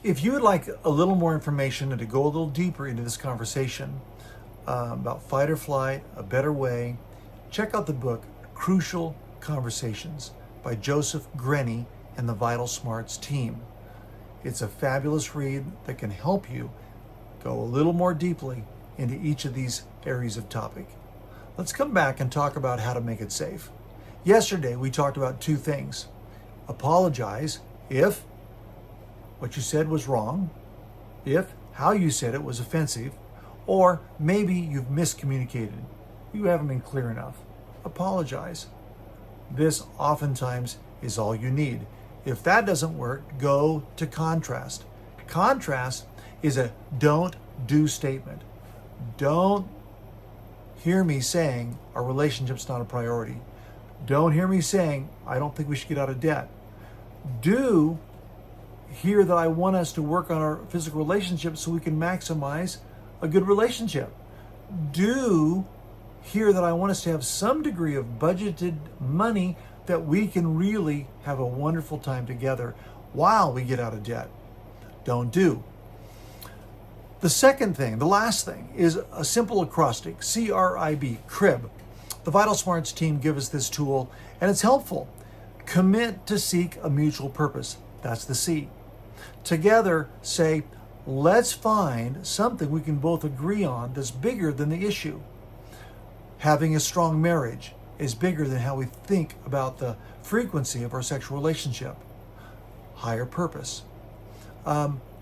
If you would like a little more information and to go a little deeper into this conversation about fight or flight, a better way, check out the book Crucial Conversations by Joseph Grenny and the Vital Smarts team. It's a fabulous read that can help you go a little more deeply into each of these areas of topic. Let's come back and talk about how to make it safe. Yesterday, we talked about two things. Apologize if what you said was wrong, if how you said it was offensive, or maybe you've miscommunicated. You haven't been clear enough. Apologize. This oftentimes is all you need. If that doesn't work, go to contrast. Contrast is a don't do statement. Don't hear me saying our relationship's not a priority. Don't hear me saying I don't think we should get out of debt. Do hear that I want us to work on our physical relationship so we can maximize a good relationship. Do hear that I want us to have some degree of budgeted money that we can really have a wonderful time together while we get out of debt. Don't do. The second thing, the last thing, is a simple acrostic, CRIB, crib. The Vital Smarts team give us this tool, and it's helpful. Commit to seek a mutual purpose. That's the C. Together, say, let's find something we can both agree on that's bigger than the issue. Having a strong marriage is bigger than how we think about the frequency of our sexual relationship. Higher purpose.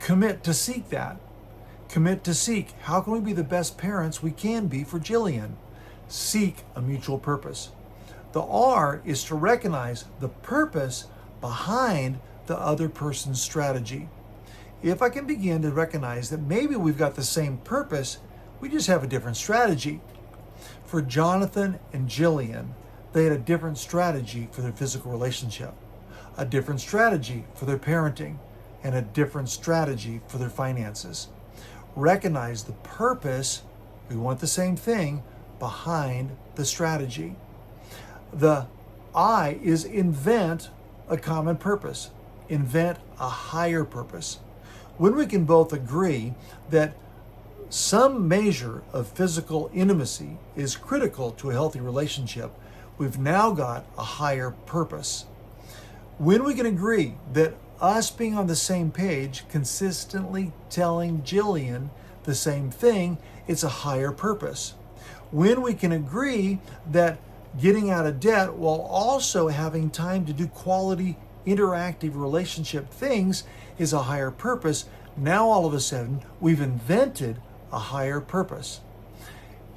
Commit to seek that. Commit to seek. How can we be the best parents we can be for Jillian? Seek a mutual purpose. The R is to recognize the purpose behind the other person's strategy. If I can begin to recognize that maybe we've got the same purpose, we just have a different strategy. For Jonathan and Jillian, they had a different strategy for their physical relationship, a different strategy for their parenting, and a different strategy for their finances. Recognize the purpose, we want the same thing, behind the strategy. The I is invent a common purpose, invent a higher purpose. When we can both agree that some measure of physical intimacy is critical to a healthy relationship, we've now got a higher purpose. When we can agree that us being on the same page, consistently telling Jillian the same thing, it's a higher purpose. When we can agree that getting out of debt while also having time to do quality interactive relationship things is a higher purpose, now all of a sudden we've invented a higher purpose.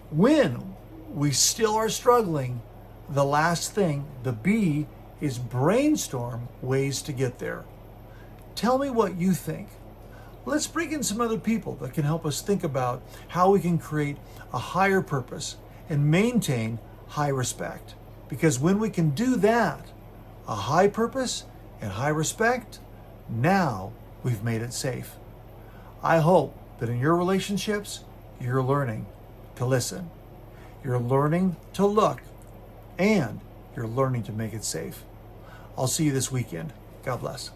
When we still are struggling, the last thing, the B, is brainstorm ways to get there. Tell me what you think. Let's bring in some other people that can help us think about how we can create a higher purpose and maintain high respect. Because when we can do that, a high purpose and high respect, now we've made it safe. I hope that in your relationships, you're learning to listen. You're learning to look, and you're learning to make it safe. I'll see you this weekend. God bless.